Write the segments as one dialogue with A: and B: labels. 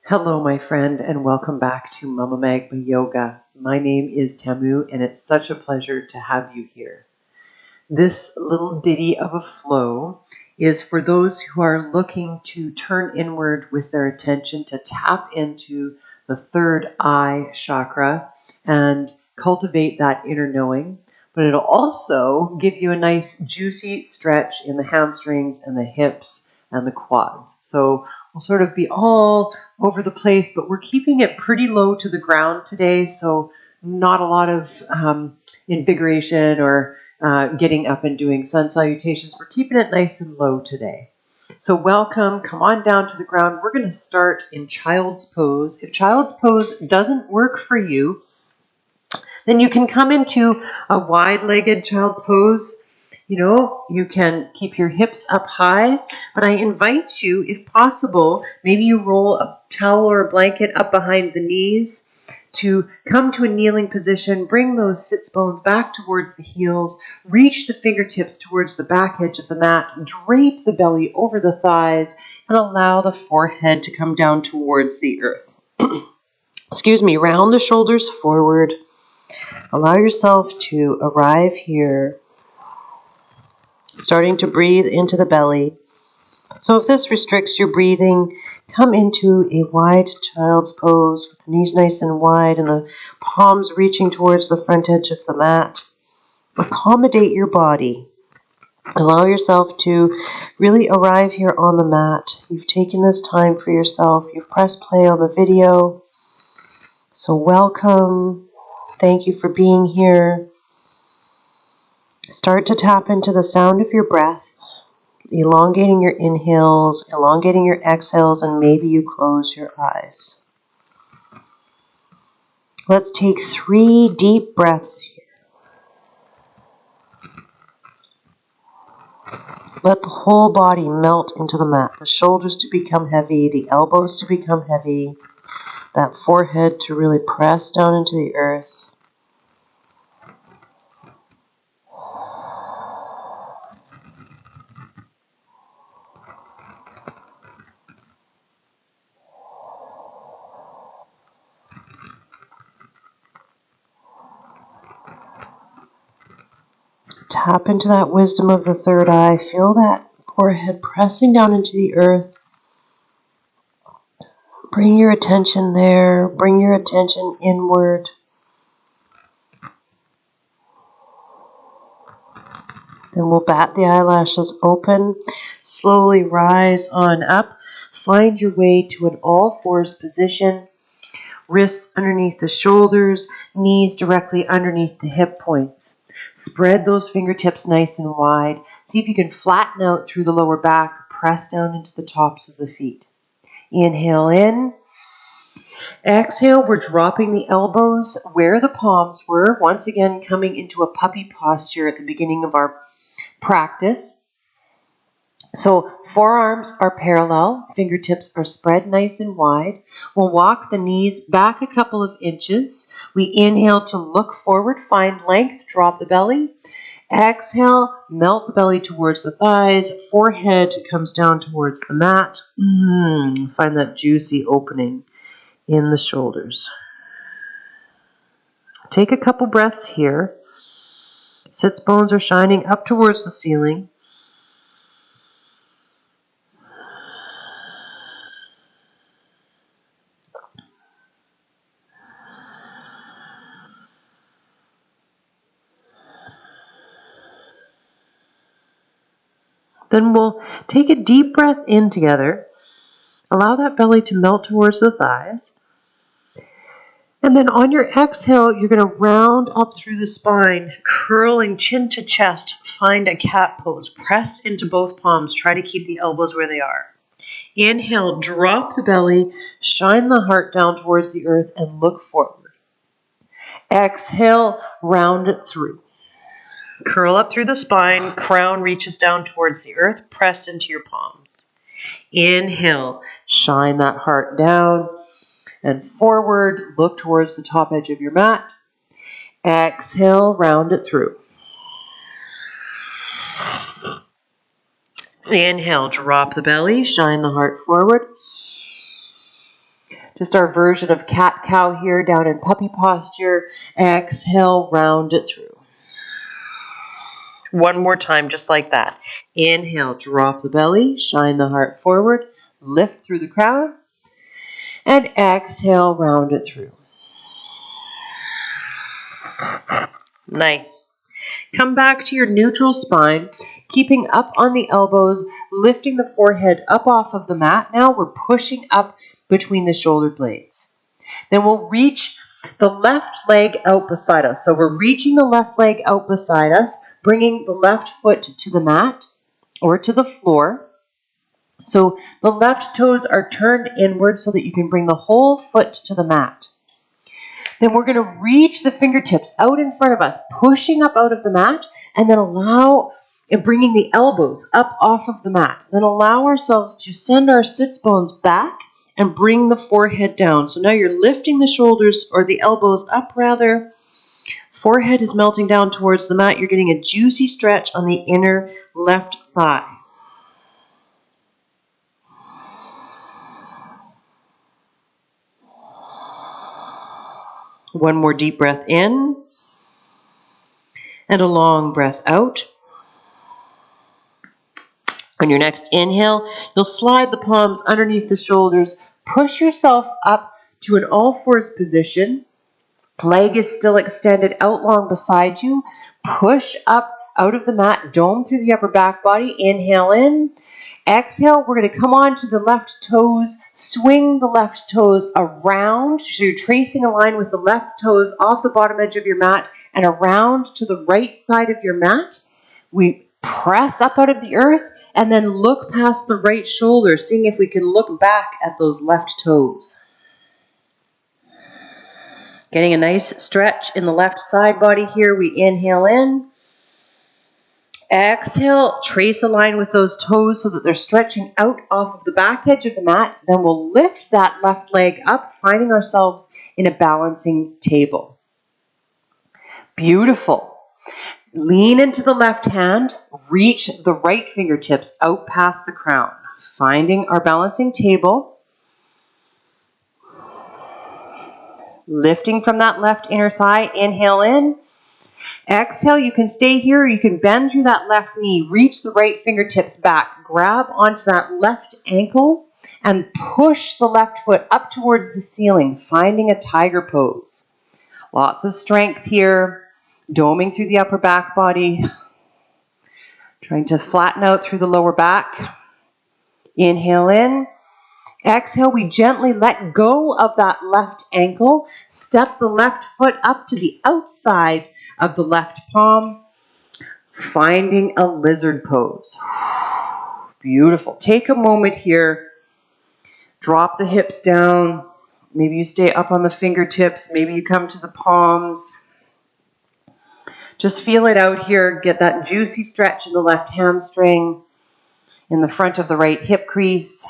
A: Hello, my friend, and welcome back to Mumma Magma Yoga. My name is Tamu, and it's such a pleasure to have you here. This little ditty of a flow is for those who are looking to turn inward with their attention, to tap into the third eye chakra and cultivate that inner knowing. But it'll also give you a nice juicy stretch in the hamstrings and the hips and the quads. So we'll sort of be all over the place, but we're keeping it pretty low to the ground today. So not a lot of invigoration or getting up and doing sun salutations. We're keeping it nice and low today. So welcome, come on down to the ground. We're going to start in child's pose. If child's pose doesn't work for you, then you can come into a wide-legged child's pose. You can keep your hips up high, but I invite you, if possible, maybe you roll a towel or a blanket up behind the knees to come to a kneeling position, bring those sits bones back towards the heels, reach the fingertips towards the back edge of the mat, drape the belly over the thighs, and allow the forehead to come down towards the earth. Round the shoulders forward. Allow yourself to arrive here, starting to breathe into the belly. So if this restricts your breathing, come into a wide child's pose with the knees nice and wide and the palms reaching towards the front edge of the mat. Accommodate your body. Allow yourself to really arrive here on the mat. You've taken this time for yourself. You've pressed play on the video. So welcome. Thank you for being here. Start to tap into the sound of your breath, elongating your inhales, elongating your exhales, and maybe you close your eyes. Let's take 3 deep breaths here. Let the whole body melt into the mat, the shoulders to become heavy, the elbows to become heavy, that forehead to really press down into the earth. Tap into that wisdom of the third eye. Feel that forehead pressing down into the earth. Bring your attention there. Bring your attention inward. Then we'll bat the eyelashes open. Slowly rise on up. Find your way to an all-fours position. Wrists underneath the shoulders. Knees directly underneath the hip points. Spread those fingertips nice and wide. See if you can flatten out through the lower back. Press down into the tops of the feet. Inhale in. Exhale, we're dropping the elbows where the palms were. Once again, coming into a puppy posture at the beginning of our practice. So forearms are parallel, fingertips are spread nice and wide. We'll walk the knees back a couple of inches. We inhale to look forward, find length, drop the belly. Exhale, melt the belly towards the thighs, forehead comes down towards the mat. Find that juicy opening in the shoulders. Take a couple breaths here. Sits bones are shining up towards the ceiling. Then we'll take a deep breath in together. Allow that belly to melt towards the thighs. And then on your exhale, you're going to round up through the spine, curling chin to chest. Find a cat pose. Press into both palms. Try to keep the elbows where they are. Inhale, drop the belly, shine the heart down towards the earth, and look forward. Exhale, round it through. Curl up through the spine, crown reaches down towards the earth, press into your palms. Inhale, shine that heart down and forward, look towards the top edge of your mat. Exhale, round it through. Inhale, drop the belly, shine the heart forward. Just our version of cat-cow here, down in puppy posture. Exhale, round it through. One more time, just like that. Inhale, drop the belly, shine the heart forward, lift through the crown, and exhale, round it through. Nice. Come back to your neutral spine, keeping up on the elbows, lifting the forehead up off of the mat. Now we're pushing up between the shoulder blades. Then we'll reach the left leg out beside us. So we're reaching the left leg out beside us, bringing the left foot to the mat or to the floor. So the left toes are turned inward so that you can bring the whole foot to the mat. Then we're going to reach the fingertips out in front of us, pushing up out of the mat, and then bringing the elbows up off of the mat. Then allow ourselves to send our sits bones back and bring the forehead down. So now you're lifting the shoulders, or the elbows up rather. Forehead is melting down towards the mat. You're getting a juicy stretch on the inner left thigh. One more deep breath in and a long breath out. On your next inhale, you'll slide the palms underneath the shoulders, push yourself up to an all-fours position. Leg is still extended out long beside you. Push up out of the mat, dome through the upper back body. Inhale in. Exhale, we're going to come on to the left toes, swing the left toes around. So you're tracing a line with the left toes off the bottom edge of your mat and around to the right side of your mat. We press up out of the earth and then look past the right shoulder, seeing if we can look back at those left toes. Getting a nice stretch in the left side body here. We inhale in. Exhale, trace a line with those toes so that they're stretching out off of the back edge of the mat. Then we'll lift that left leg up, finding ourselves in a balancing table. Beautiful. Lean into the left hand, reach the right fingertips out past the crown, finding our balancing table. Lifting from that left inner thigh, inhale in. Exhale, you can stay here, or you can bend through that left knee, reach the right fingertips back, grab onto that left ankle, and push the left foot up towards the ceiling, finding a tiger pose. Lots of strength here, doming through the upper back body, trying to flatten out through the lower back. Inhale in. Exhale, we gently let go of that left ankle, step the left foot up to the outside of the left palm, finding a lizard pose. Beautiful. Take a moment here, drop the hips down. Maybe you stay up on the fingertips, maybe you come to the palms. Just feel it out here, get that juicy stretch in the left hamstring, in the front of the right hip crease.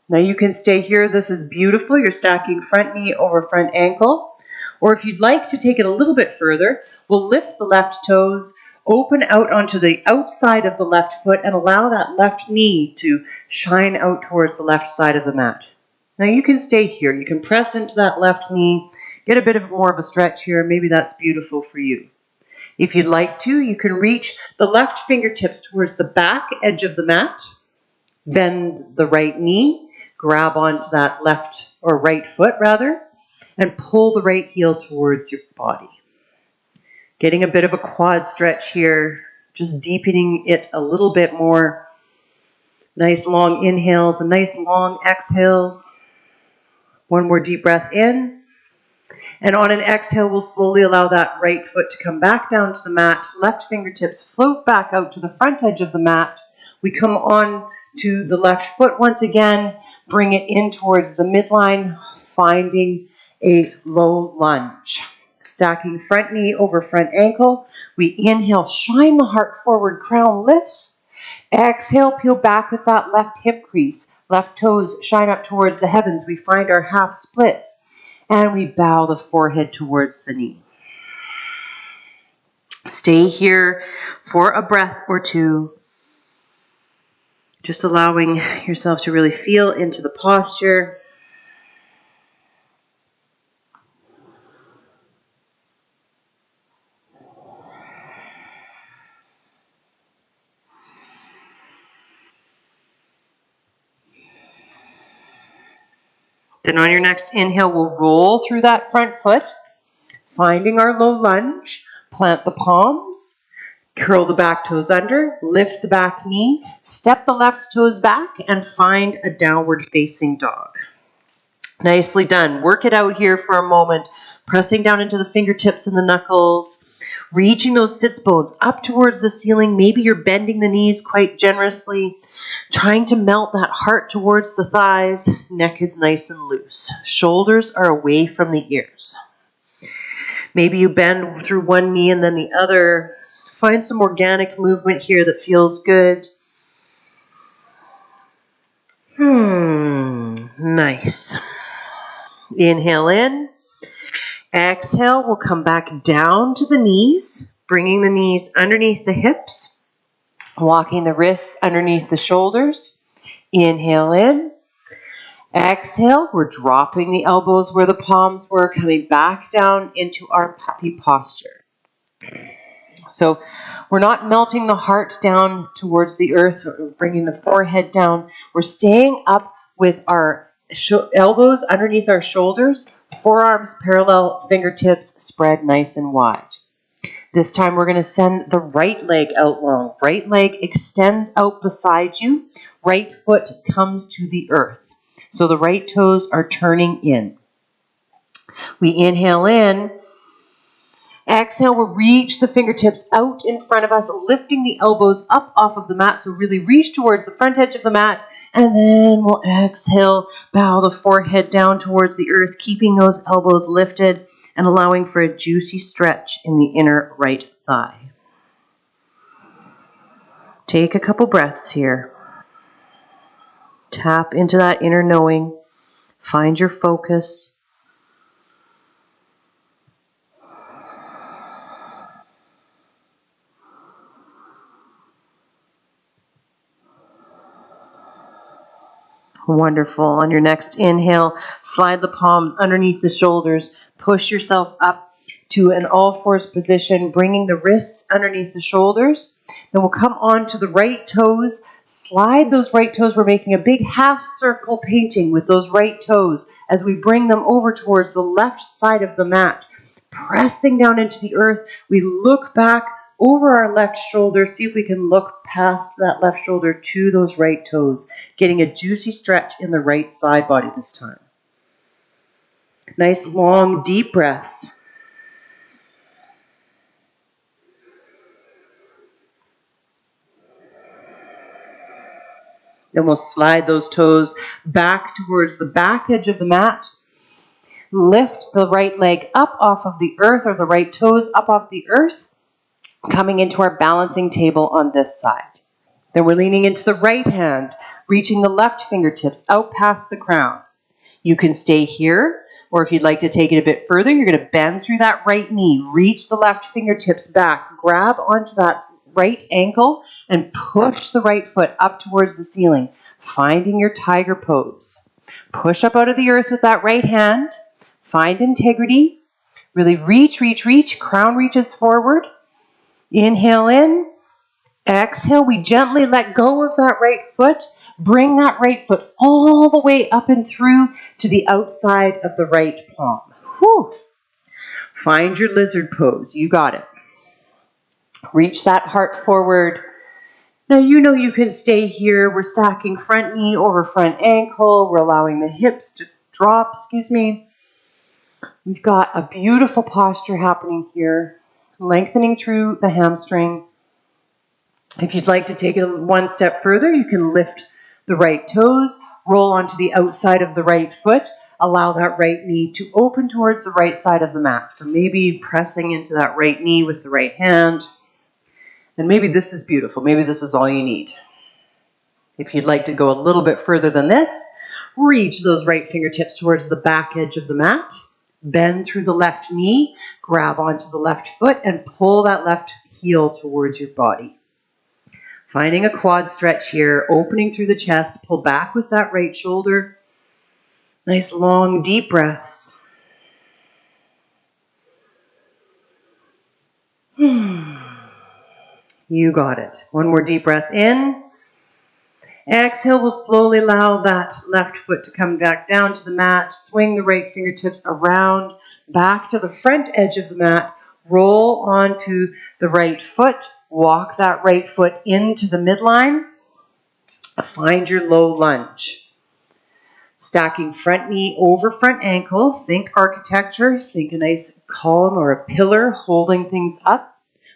A: Now you can stay here. This is beautiful. You're stacking front knee over front ankle. Or if you'd like to take it a little bit further, we'll lift the left toes, open out onto the outside of the left foot, and allow that left knee to shine out towards the left side of the mat. Now you can stay here. You can press into that left knee, get a bit of more of a stretch here. Maybe that's beautiful for you. If you'd like to, you can reach the left fingertips towards the back edge of the mat, bend the right knee, grab onto that left or right foot rather, and pull the right heel towards your body. Getting a bit of a quad stretch here, just deepening it a little bit more. Nice long inhales and nice long exhales. One more deep breath in. And on an exhale, we'll slowly allow that right foot to come back down to the mat. Left fingertips float back out to the front edge of the mat. We come on to the left foot once again, bring it in towards the midline, finding a low lunge. Stacking front knee over front ankle. We inhale, shine the heart forward, crown lifts. Exhale, peel back with that left hip crease. Left toes shine up towards the heavens. We find our half splits. And we bow the forehead towards the knee. Stay here for a breath or two. Just allowing yourself to really feel into the posture. Then on your next inhale, we'll roll through that front foot, finding our low lunge, plant the palms, curl the back toes under, lift the back knee, step the left toes back, and find a downward facing dog. Nicely done. Work it out here for a moment, pressing down into the fingertips and the knuckles, reaching those sits bones up towards the ceiling. Maybe you're bending the knees quite generously, trying to melt that heart towards the thighs. Neck is nice and loose. Shoulders are away from the ears. Maybe you bend through one knee and then the other. Find some organic movement here that feels good. Nice. Inhale in. Exhale, we'll come back down to the knees, bringing the knees underneath the hips, walking the wrists underneath the shoulders. Inhale in. Exhale, we're dropping the elbows where the palms were, coming back down into our puppy posture. So we're not melting the heart down towards the earth, or bringing the forehead down. We're staying up with our elbows underneath our shoulders, forearms parallel, fingertips spread nice and wide. This time we're going to send the right leg out long. Right leg extends out beside you. Right foot comes to the earth. So the right toes are turning in. We inhale in. Exhale, we'll reach the fingertips out in front of us, lifting the elbows up off of the mat. So really reach towards the front edge of the mat. And then we'll exhale, bow the forehead down towards the earth, keeping those elbows lifted and allowing for a juicy stretch in the inner right thigh. Take a couple breaths here. Tap into that inner knowing. Find your focus. Wonderful. On your next inhale, slide the palms underneath the shoulders. Push yourself up to an all-fours position, bringing the wrists underneath the shoulders. Then we'll come on to the right toes. Slide those right toes. We're making a big half circle painting with those right toes as we bring them over towards the left side of the mat. Pressing down into the earth, we look back over our left shoulder. See if we can look past that left shoulder to those right toes, getting a juicy stretch in the right side body this time. Nice long deep breaths. Then we'll slide those toes back towards the back edge of the mat. Lift the right leg up off of the earth, or the right toes up off the earth, coming into our balancing table on this side. Then we're leaning into the right hand, reaching the left fingertips out past the crown. You can stay here, or if you'd like to take it a bit further, you're going to bend through that right knee, reach the left fingertips back, grab onto that right ankle, and push the right foot up towards the ceiling, finding your tiger pose. Push up out of the earth with that right hand. Find integrity. Really reach, reach, reach. Crown reaches forward. Inhale in. Exhale, we gently let go of that right foot. Bring that right foot all the way up and through to the outside of the right palm. Whew. Find your lizard pose. You got it. Reach that heart forward. Now you know you can stay here. We're stacking front knee over front ankle. We're allowing the hips to drop, We've got a beautiful posture happening here. Lengthening through the hamstring. If you'd like to take it one step further, you can lift the right toes, roll onto the outside of the right foot, allow that right knee to open towards the right side of the mat. So maybe pressing into that right knee with the right hand. And maybe this is beautiful. Maybe this is all you need. If you'd like to go a little bit further than this, reach those right fingertips towards the back edge of the mat. Bend through the left knee, grab onto the left foot, and pull that left heel towards your body. Finding a quad stretch here, opening through the chest, pull back with that right shoulder. Nice long deep breaths. You got it. One more deep breath in. Exhale, we'll slowly allow that left foot to come back down to the mat. Swing the right fingertips around, back to the front edge of the mat. Roll onto the right foot. Walk that right foot into the midline. Find your low lunge. Stacking front knee over front ankle. Think architecture. Think a nice column or a pillar holding things up.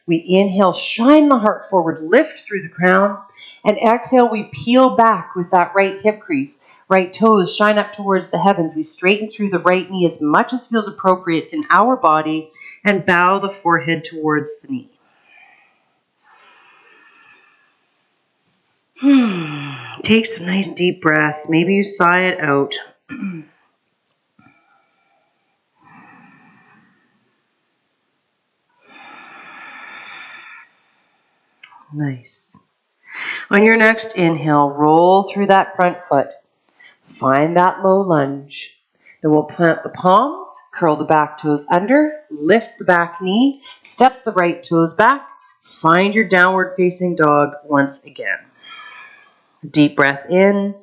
A: We inhale, shine the heart forward, lift through the crown. And exhale, we peel back with that right hip crease. Right toes shine up towards the heavens. We straighten through the right knee as much as feels appropriate in our body and bow the forehead towards the knee. Take some nice deep breaths. Maybe you sigh it out. Nice. On your next inhale, roll through that front foot. Find that low lunge. Then we'll plant the palms, curl the back toes under, lift the back knee, step the right toes back, find your downward facing dog once again. Deep breath in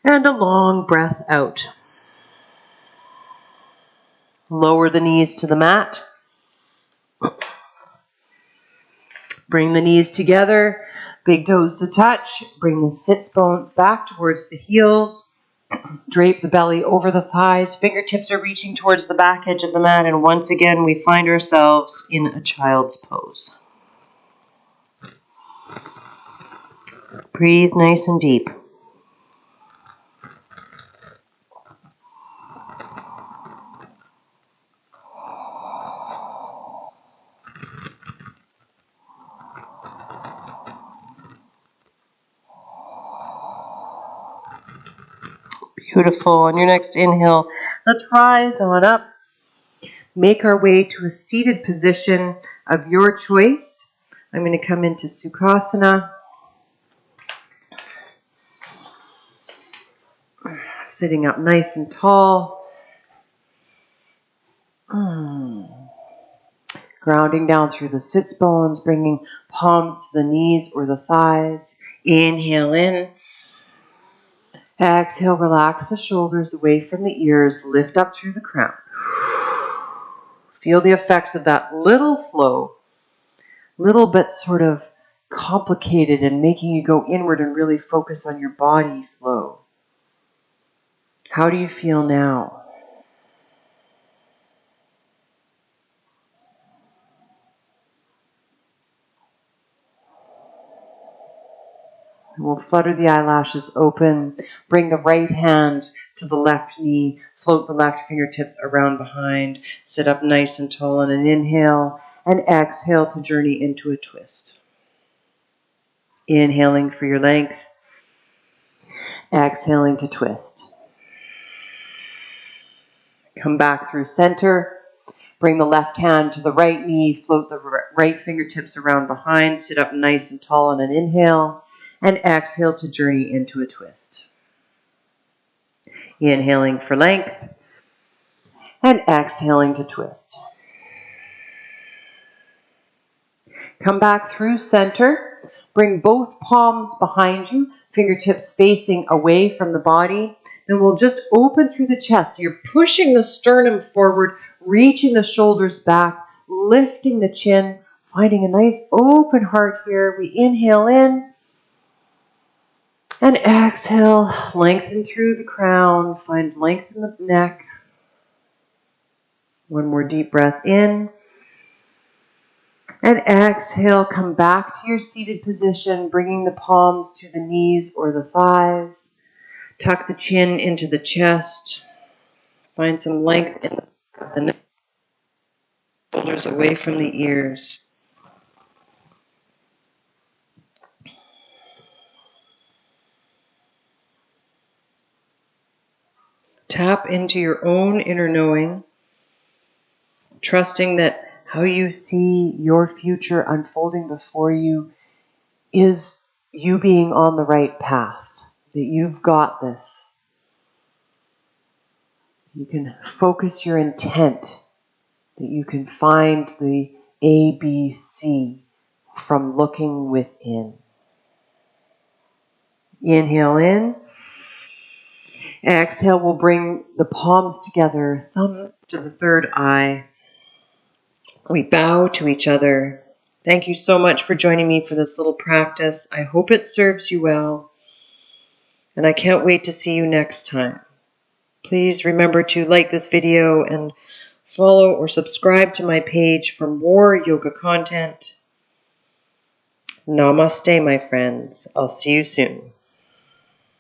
A: and a long breath out. Lower the knees to the mat. Bring the knees together, big toes to touch. Bring the sits bones back towards the heels. Drape the belly over the thighs. Fingertips are reaching towards the back edge of the mat. And once again, we find ourselves in a child's pose. Breathe nice and deep. Beautiful. On your next inhale, let's rise on up. Make our way to a seated position of your choice. I'm going to come into Sukhasana. Sitting up nice and tall. Grounding down through the sits bones, bringing palms to the knees or the thighs. Inhale in. Exhale, relax the shoulders away from the ears. Lift up through the crown. Feel the effects of that little flow. Little bit sort of complicated and making you go inward and really focus on your body flow. How do you feel now? And we'll flutter the eyelashes open. Bring the right hand to the left knee. Float the left fingertips around behind. Sit up nice and tall on an inhale. And exhale to journey into a twist. Inhaling for your length. Exhaling to twist. Come back through center. Bring the left hand to the right knee. Float the right fingertips around behind. Sit up nice and tall on an inhale. And exhale to journey into a twist. Inhaling for length. And exhaling to twist. Come back through center. Bring both palms behind you. Fingertips facing away from the body. Then we'll just open through the chest. So you're pushing the sternum forward, reaching the shoulders back, lifting the chin, finding a nice open heart here. We inhale in. And exhale, lengthen through the crown. Find length in the neck. One more deep breath in. And exhale, come back to your seated position, bringing the palms to the knees or the thighs. Tuck the chin into the chest. Find some length in the neck. Shoulders away from the ears. Tap into your own inner knowing, trusting that how you see your future unfolding before you is you being on the right path, that you've got this. You can focus your intent, that you can find the ABC from looking within. Inhale in. Exhale, we'll bring the palms together, thumb to the third eye. We bow to each other. Thank you so much for joining me for this little practice. I hope it serves you well, and I can't wait to see you next time. Please remember to like this video and follow or subscribe to my page for more yoga content. Namaste, my friends. I'll see you soon.